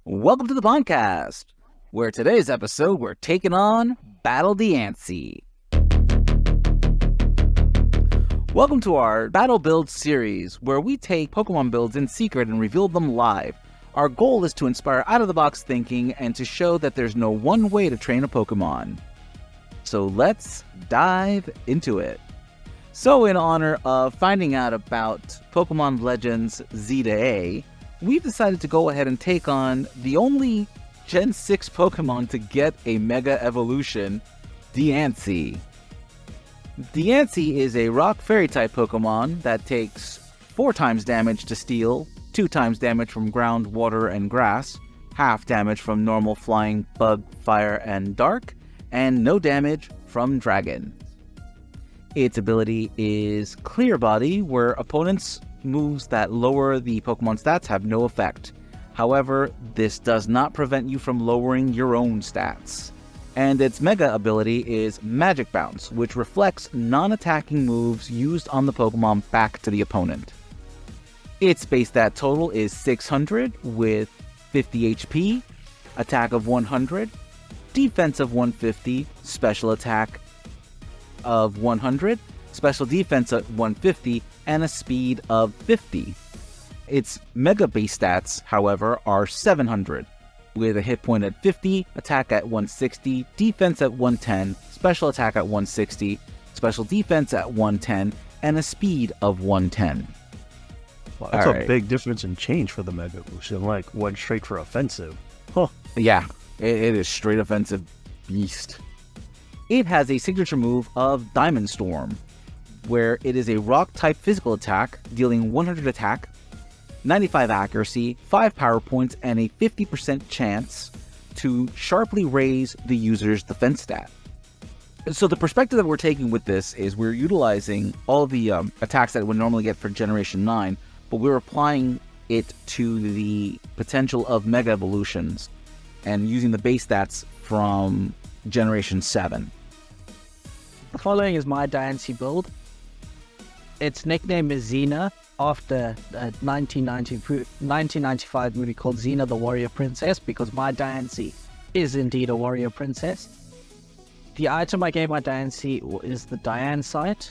Welcome to the Pondcast, where today's episode we're taking on Battle Diancie. Welcome to our Battle Build series, where we take Pokemon builds in secret and reveal them live. Our goal is to inspire out-of-the-box thinking and to show that there's no one way to train a Pokemon. So let's dive into it. So in honor of finding out about Pokemon Legends Z to A, we've decided to go ahead and take on the only Gen 6 Pokemon to get a Mega Evolution, Diancie. Diancie is a Rock Fairy type Pokemon that takes 4 times damage to Steel, 2 times damage from Ground, Water, and Grass, half damage from normal Flying, Bug, Fire, and Dark, and no damage from Dragon. Its ability is Clear Body, where opponents' moves that lower the Pokemon stats have no effect. However, this does not prevent you from lowering your own stats. And its Mega ability is Magic Bounce, which reflects non-attacking moves used on the Pokemon back to the opponent. Its base stat total is 600 with 50 HP, attack of 100, defense of 150, special attack of 100, special defense at 150, and a speed of 50. Its Mega base stats, however, are 700, with a hit point at 50, attack at 160, defense at 110, special attack at 160, special defense at 110, and a speed of 110. Wow, that's a big difference in change for the Mega Evolution, like went straight for offensive. Huh. Yeah, it is straight offensive beast. It has a signature move of Diamond Storm, where it is a rock-type physical attack, dealing 100 attack, 95 accuracy, 5 power points, and a 50% chance to sharply raise the user's defense stat. So the perspective that we're taking with this is we're utilizing all the attacks that we normally get for Generation 9, but we're applying it to the potential of Mega Evolutions and using the base stats from Generation 7. The following is my Diancie build. Its nickname is Xena, after a 1995 movie called Xena the Warrior Princess, because my Diancie is indeed a warrior princess. The item I gave my Diancie is the Diancie.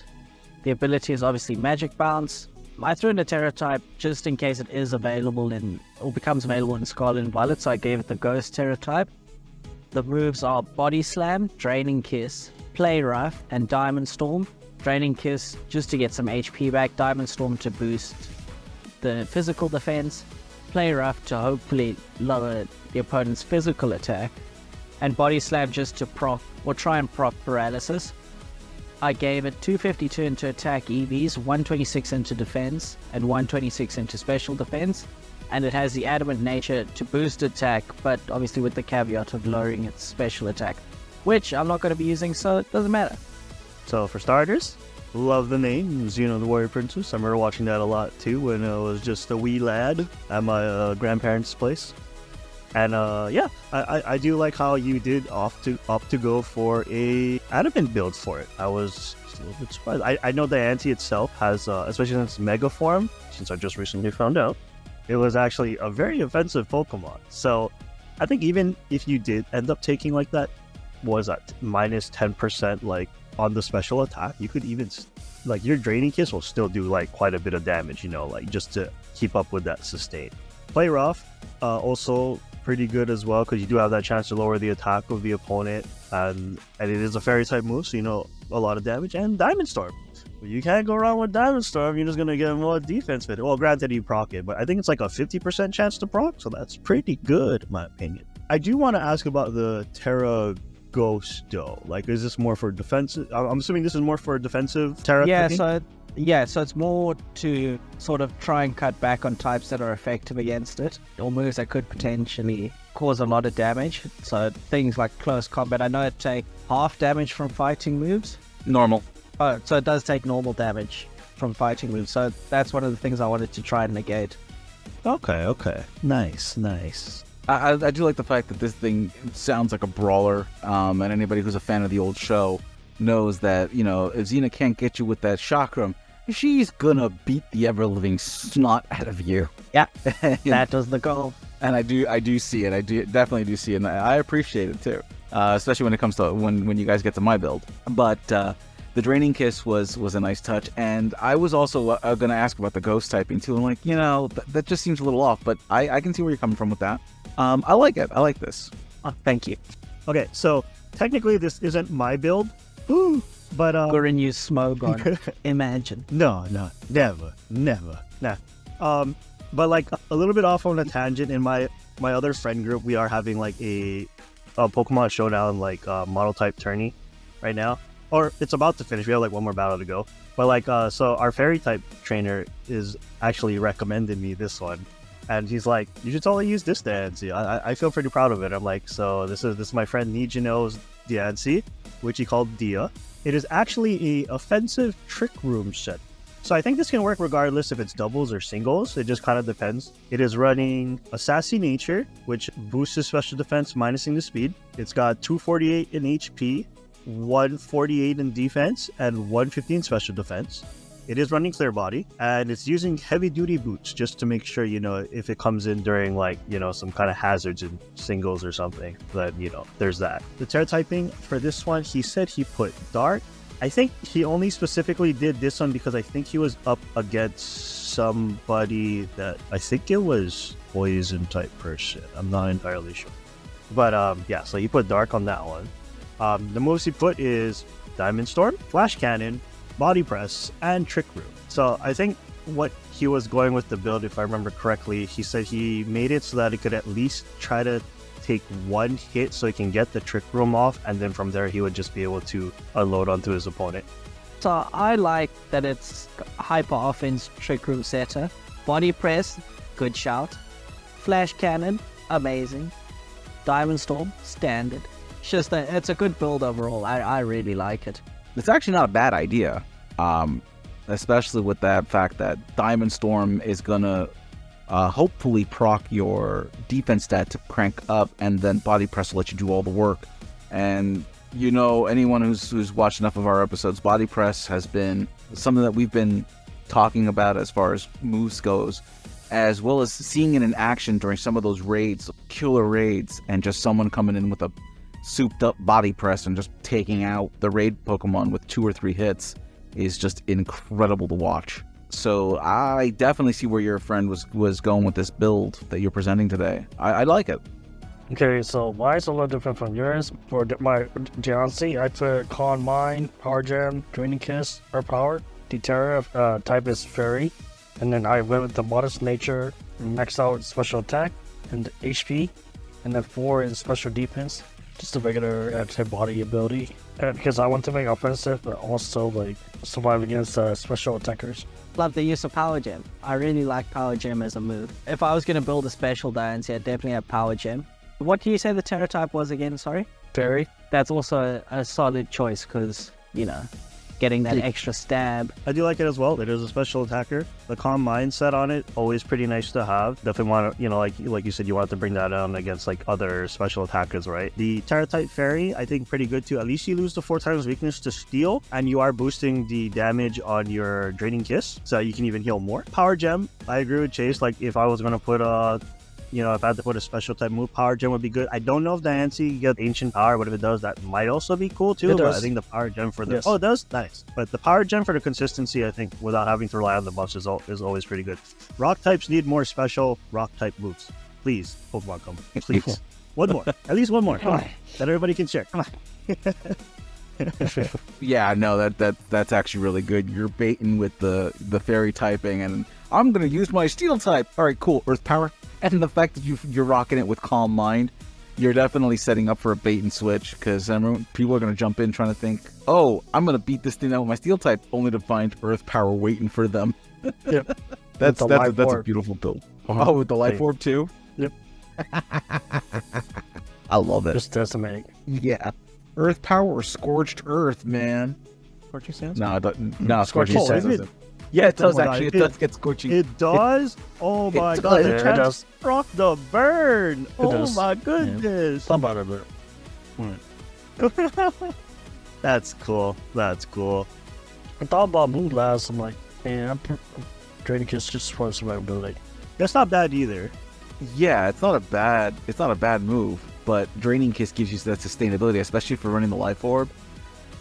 The ability is obviously Magic Bounce. I threw in a Terra type just in case it is available or becomes available in Scarlet and Violet, so I gave it the Ghost Terra type. The moves are Body Slam, Draining Kiss, Play Rough, and Diamond Storm. Draining Kiss just to get some HP back, Diamond Storm to boost the physical defense, Play Rough to hopefully lower the opponent's physical attack, and Body Slam just to try and proc Paralysis. I gave it 252 into attack EVs, 126 into defense, and 126 into special defense, and it has the Adamant nature to boost attack, but obviously with the caveat of lowering its special attack, which I'm not going to be using, so it doesn't matter. So for starters, love the name, Xena the Warrior Princess. I remember watching that a lot too when I was just a wee lad at my grandparents' place. And I do like how you did opt to go for a Adamant build for it. I was just a little bit surprised. I know Diancie itself has, especially in its Mega form, since I just recently found out, it was actually a very offensive Pokemon. So I think even if you did end up taking like that, was that minus 10% like on the special attack, you could even like your Draining Kiss will still do like quite a bit of damage, like just to keep up with that sustain. Play Rough, also pretty good as well, because you do have that chance to lower the attack of the opponent, and it is a fairy type move, so a lot of damage. And Diamond Storm, you can't go wrong with Diamond Storm. You're just gonna get more defense with it. Well, granted you proc it, but I think it's like a 50% chance to proc, so that's pretty good in my opinion. I do want to ask about the Terra Ghost though. Like, is this more for defensive? I'm assuming this is more for defensive Terra. So it's more to sort of try and cut back on types that are effective against it, or moves that could potentially cause a lot of damage. So things like close combat. I know it takes half damage from fighting moves. Normal. Oh, so it does take normal damage from fighting moves. So that's one of the things I wanted to try and negate. Okay. Nice. I do like the fact that this thing sounds like a brawler, and anybody who's a fan of the old show knows that, if Xena can't get you with that chakram, she's gonna beat the ever-living snot out of you. Yeah, that was the goal. And I do see it. I definitely do see it, and I appreciate it too. Especially when it comes to when you guys get to my build. But the Draining Kiss was a nice touch, and I was also going to ask about the ghost typing too. I'm like, that just seems a little off, but I can see where you're coming from with that. I like it. I like this. Oh, thank you. Okay, so technically this isn't my build, but Guren used Smogon. Imagine. No, never, nah. But like a little bit off on a tangent. In my other friend group, we are having like a Pokemon Showdown like model type tourney right now, or it's about to finish. We have like one more battle to go. But like so our fairy type trainer is actually recommended me this one, and he's like, you should totally use this Diancie. I feel pretty proud of it. I'm like, so this is my friend Nijino's Diancie, which he called Dia. It is actually a offensive trick room set. So I think this can work regardless if it's doubles or singles. It just kind of depends. It is running a Sassy Nature, which boosts his special defense, minusing the speed. It's got 248 in HP, 148 in defense, and 115 special defense. It is running Clear Body, and it's using heavy duty boots just to make sure, if it comes in during like, some kind of hazards in singles or something, then, there's that. The Terra typing for this one, he said he put Dark. I think he only specifically did this one because I think he was up against somebody that I think it was Poison type person. I'm not entirely sure. But yeah, so he put Dark on that one. The moves he put is Diamond Storm, Flash Cannon, Body Press, and Trick Room. So I think what he was going with the build, if I remember correctly, he said he made it so that it could at least try to take one hit so he can get the Trick Room off, and then from there he would just be able to unload onto his opponent. So I like that it's Hyper Offense Trick Room setter. Body Press, good shout. Flash Cannon, amazing. Diamond Storm, standard. It's just that it's a good build overall. I really like it. It's actually not a bad idea, especially with that fact that Diamond Storm is gonna hopefully proc your defense stat to crank up, and then Body Press will let you do all the work. And anyone who's watched enough of our episodes, Body Press has been something that we've been talking about as far as moves goes, as well as seeing it in action during some of those raids, killer raids, and just someone coming in with a souped up Body Press and just taking out the raid Pokemon with 2 or 3 hits is just incredible to watch. So I definitely see where your friend was going with this build that you're presenting today. I like it. Okay, so mine is a little different from yours. For my Diancie, I put Calm Mind, Power Gem, Draining Kiss, or Power. The Terra type is Fairy. And then I went with the Modest Nature, maxed out special attack and HP. And then 4 in special defense. Just a regular type body ability. Because I want to make offensive, but also like survive against special attackers. Love the use of Power Gem. I really like Power Gem as a move. If I was going to build a special Diancie, I'd definitely have Power Gem. What do you say the Terra type was again, sorry? Fairy. That's also a solid choice because, getting that extra stab. I do like it as well. It is a special attacker. The Calm Mind set on it, always pretty nice to have. Definitely want to, like you said, you want to bring that on against like other special attackers, right? The Terra type Fairy, I think pretty good too. At least you lose the 4 times weakness to Steel, and you are boosting the damage on your Draining Kiss, so you can even heal more. Power Gem, I agree with Chase. Like if I was going to put if I had to put a special type move, Power Gem would be good. I don't know if Diancie get Ancient Power, but if it does, that might also be cool too. But I think the Power Gem for the... Yes. Oh, it does? Nice. But the Power Gem for the consistency, I think, without having to rely on the buffs is always pretty good. Rock types need more special rock type moves. Please, Pokemon come. Please. One more. At least one more. Come on. That everybody can share. Come on. Yeah, no, that's actually really good. You're baiting with the Fairy typing, and I'm going to use my Steel type. All right, cool. Earth Power. And the fact that you're rocking it with Calm Mind, you're definitely setting up for a bait and switch, because people are going to jump in trying to think, oh, I'm going to beat this thing out with my Steel type, only to find Earth Power waiting for them. Yep. That's a beautiful build. Oh, with the Life Orb too? Yep. I love it. Just decimating. Yeah. Earth Power or Scorched Earth, man. Scorching Sands? No, Scorching Oh, Sands. is it? Yeah, it does Oh my actually. God. It does get scorching. It does? Oh my It god. does. The Yeah, it chance does. rock the burn. Oh does. my goodness. Some about it, but That's cool. That's cool. I thought about Moon last. I'm like, man, Draining Kiss just for survivability. That's not bad either. Yeah, it's not a bad move, but Draining Kiss gives you that sustainability, especially for running the Life Orb.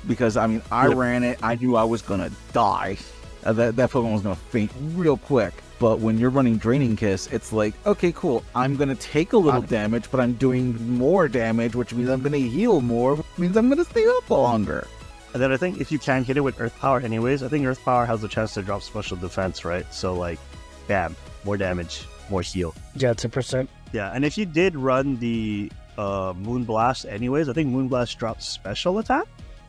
Because, I mean, I ran it, I knew I was gonna die. That Pokemon was gonna faint real quick. But when you're running Draining Kiss, it's like, okay, cool, I'm gonna take a little damage, but I'm doing more damage, which means I'm gonna heal more, which means I'm gonna stay up longer. And then I think if you can hit it with Earth Power anyways, I think Earth Power has a chance to drop special defense, right? So like, bam, more damage, more heal. Yeah, 10%. Yeah, and if you did run the Moonblast anyways, I think Moonblast drops special attack.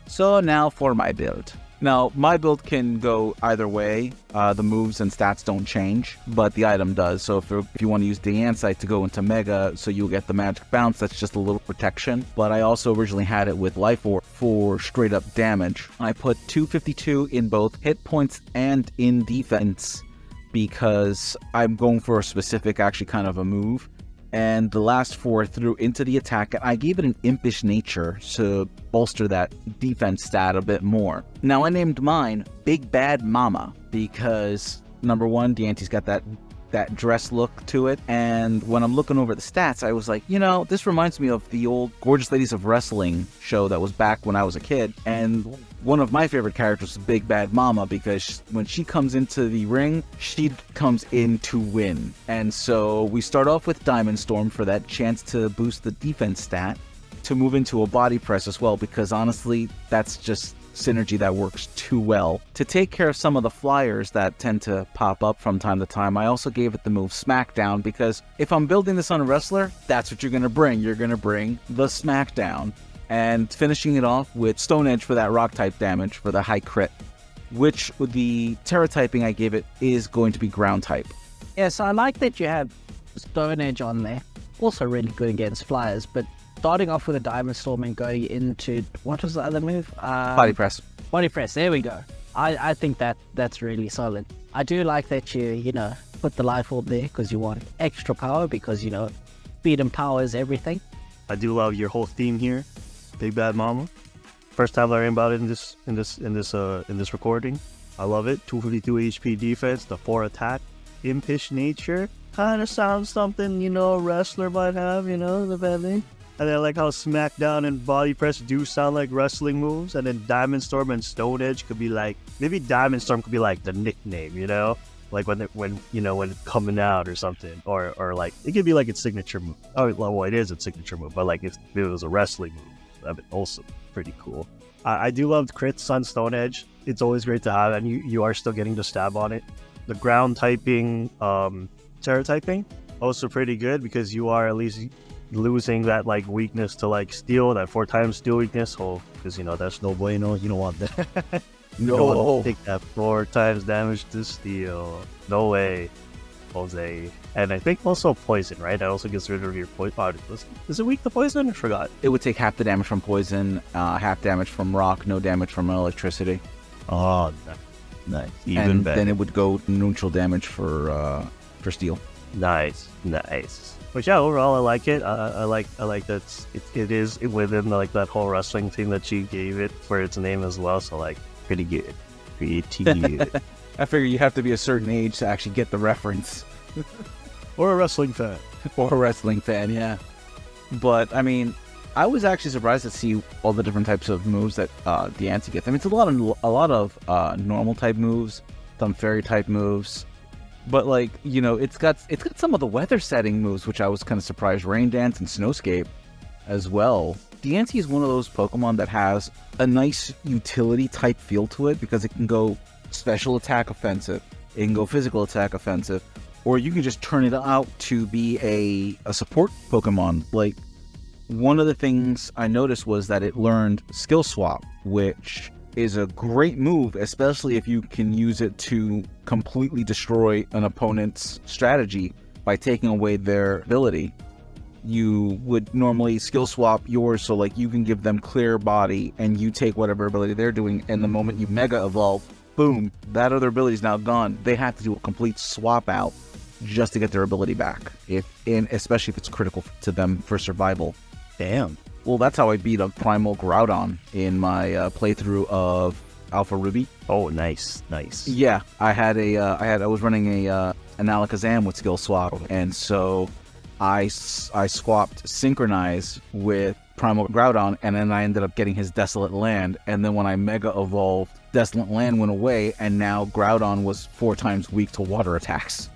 So now for my build. Now, my build can go either way. The moves and stats don't change, but the item does. So if you want to use Diancie to go into Mega, so you'll get the Magic Bounce, that's just a little protection. But I also originally had it with Life Orb for straight up damage. I put 252 in both hit points and in defense because I'm going for a specific, actually kind of a move. And the last 4 threw into the attack, and I gave it an impish nature to bolster that defense stat a bit more. Now, I named mine Big Bad Mama because, number one, Diancie's got that dress look to it, and when I'm looking over the stats, I was like, you know, this reminds me of the old Gorgeous Ladies of Wrestling show that was back when I was a kid, and one of my favorite characters is Big Bad Mama because when she comes into the ring, she comes in to win. And so we start off with Diamond Storm for that chance to boost the defense stat, to move into a body press as well, because honestly, that's just synergy that works too well. To take care of some of the flyers that tend to pop up from time to time, I also gave it the move Smackdown, because if I'm building this on a wrestler, that's what you're going to bring. You're going to bring the Smackdown. And finishing it off with Stone Edge for that rock type damage for the high crit, which with the Terra typing I gave it is going to be ground type. Yeah, so I like that you have Stone Edge on there. Also really good against flyers, but starting off with a Diamond Storm and going into, what was the other move? Body press. Body press, there we go. I think that's really solid. I do like that you put the Life Orb there because you want extra power, because, speed and power is everything. I do love your whole theme here, Big Bad Mama. First time learning about it in this recording. I love it. 252 HP defense, the 4 attack, impish nature. Kind of sounds something, a wrestler might have, the bad thing. And then I like how Smackdown and Body Press do sound like wrestling moves. And then Diamond Storm and Stone Edge could be like, maybe Diamond Storm could be like the nickname, like when it's coming out or something, or like it could be like its signature move. Oh, well, it is its signature move, but like if it was a wrestling move, that'd be also pretty cool. I do love crits on Stone Edge. It's always great to have, and you are still getting the stab on it. The ground typing, Terra typing, also pretty good because you are at least losing that like weakness to like steel, that 4 times steel weakness. Oh, because that's no bueno. You don't want that. You don't want to take that 4 times damage to steel. No way, Jose. And I think also poison, right? That also gets rid of your poison. Is it weak to poison? I forgot. It would take half the damage from poison, half damage from rock, no damage from electricity. Oh, nice. Even and better. Then it would go neutral damage for steel. Nice. But yeah, overall I like it. I like that it is within like that whole wrestling theme that you gave it for its name as well. So like pretty good. I figure you have to be a certain age to actually get the reference. Or a wrestling fan. Or a wrestling fan, yeah. But I mean, I was actually surprised to see all the different types of moves that Diancie gets. I mean, it's a lot of normal type moves, some fairy type moves. But like, it's got some of the weather setting moves, which I was kind of surprised. Rain Dance and Snowscape as well. Diancie is one of those Pokemon that has a nice utility type feel to it because it can go special attack offensive, it can go physical attack offensive, or you can just turn it out to be a support Pokemon. Like, one of the things I noticed was that it learned Skill Swap, which is a great move, especially if you can use it to completely destroy an opponent's strategy by taking away their ability. You would normally skill swap yours, so like you can give them clear body and you take whatever ability they're doing, and the moment you mega evolve, boom, that other ability is now gone. They have to do a complete swap out just to get their ability back, especially if it's critical to them for survival. Damn. Well, that's how I beat a Primal Groudon in my playthrough of Alpha Ruby. Oh, nice. Yeah, I was running an Alakazam with Skill Swap, and so I swapped Synchronize with Primal Groudon, and then I ended up getting his Desolate Land. And then when I Mega Evolved, Desolate Land went away, and now Groudon was 4 times weak to water attacks.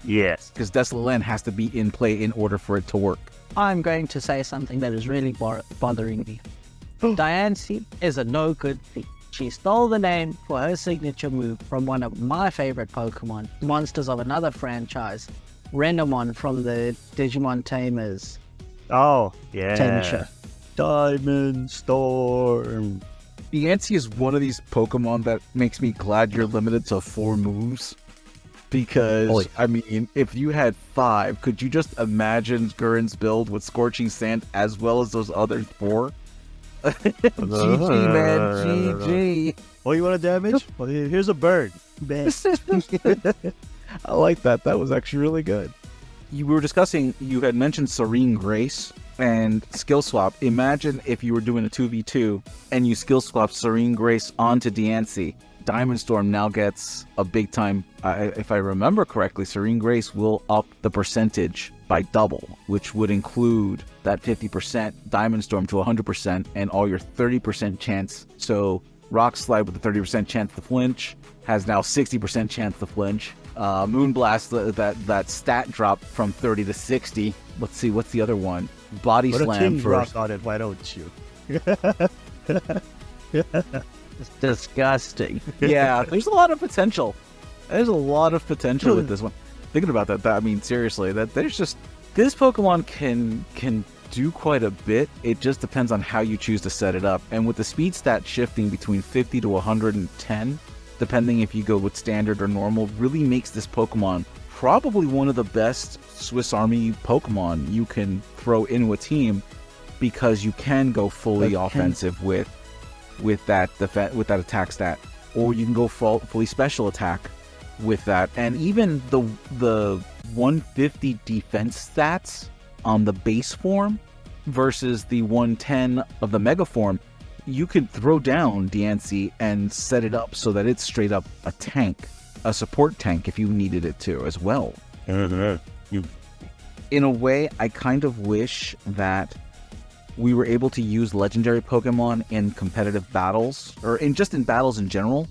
Yes. Because Desolate Land has to be in play in order for it to work. I'm going to say something that is really bothering me. Diancie is a no good thief. She stole the name for her signature move from one of my favorite Pokemon, monsters of another franchise, Renamon from the Digimon Tamers. Oh, yeah. Tamer show. Diamond Storm. Diancie is one of these Pokemon that makes me glad you're limited to 4 moves. Because, I mean, if you had 5, could you just imagine Guren's build with Scorching Sand as well as those other 4? GG, man, GG. Oh, you want a damage? Well, here's a bird. I like that. That was actually really good. You were discussing, you had mentioned Serene Grace and skill swap. Imagine if you were doing a 2v2 and you skill swap Serene Grace onto Diancie. Diamond Storm now gets a big time. If I remember correctly, Serene Grace will up the percentage by double, which would include that 50% Diamond Storm to 100% and all your 30% chance. So Rock Slide with the 30% chance to flinch has now 60% chance to flinch. Moonblast, that stat drop from 30 to 60. Let's see, what's the other one? Body Put Slam a first. rock on it, why don't you? It's disgusting. Yeah, there's a lot of potential. There's a lot of potential with this one. Thinking about that, I mean, seriously, that there's just this Pokemon can do quite a bit. It just depends on how you choose to set it up. And with the speed stat shifting between 50 to 110, depending if you go with standard or normal, really makes this Pokemon probably one of the best Swiss Army Pokemon you can throw into a team, because you can go fully offensive with that attack stat, or you can go fully special attack with that. And even the 150 defense stats on the base form versus the 110 of the mega form, you could throw down Diancie and set it up so that it's straight up a tank, a support tank if you needed it to as well. In a way, I kind of wish that we were able to use legendary Pokemon in competitive battles, or in battles in general,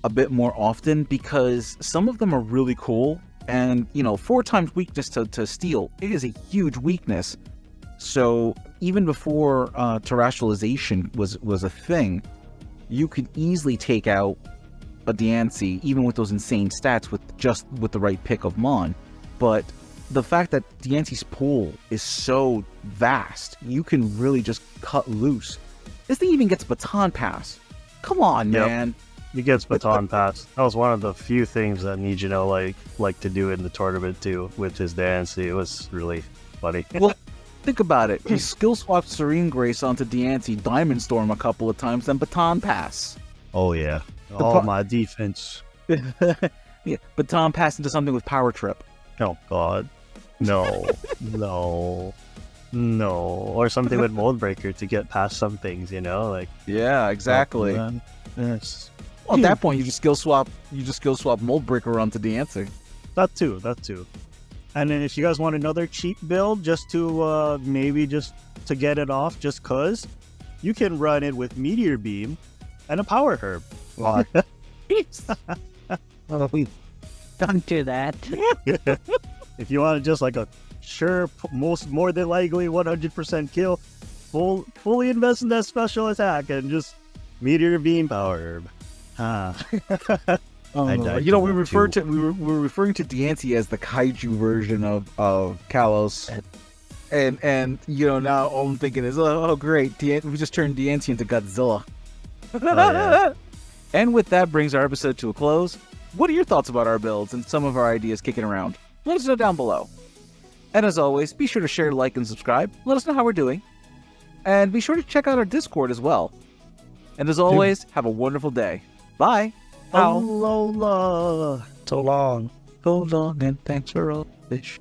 a bit more often, because some of them are really cool. And, 4 times weakness to steel, it is a huge weakness. So even before terrestrialization was a thing, you could easily take out a Diancie, even with those insane stats, with the right pick of Mon. But the fact that Diancie's pool is so vast, you can really just cut loose. This thing even gets Baton Pass. Come on, man. He gets Baton Pass. That was one of the few things that Nijino like to do in the tournament too, with his Diancie. It was really funny. Well, think about it. He skill swapped Serene Grace onto Diancie, Diamond Storm a couple of times, then Baton Pass. Oh yeah. All my defense. Yeah, Baton Pass into something with Power Trip. Oh god. No. No. Or something with Mold Breaker to get past some things, Yeah, exactly. Oh, yes. Well, at that point, you just skill swap Mold Breaker onto Diancie. That too. And then if you guys want another cheap build, just to maybe just to get it off, just cause, you can run it with Meteor Beam and a Power Herb. What? Don't do that. If you want just like a more than likely 100% kill, fully invest in that special attack and just Meteor Beam Power Herb. We're referring to Diancie as the kaiju version of Kalos, and now all I'm thinking is, oh great, we just turned Diancie into Godzilla. Oh, yeah. And with that brings our episode to a close. What are your thoughts about our builds and some of our ideas kicking around? Let us know down below. And as always, be sure to share, like, and subscribe. Let us know how we're doing. And be sure to check out our Discord as well. And as always, have a wonderful day. Bye. Alola. So long. So long, and thanks for all fish.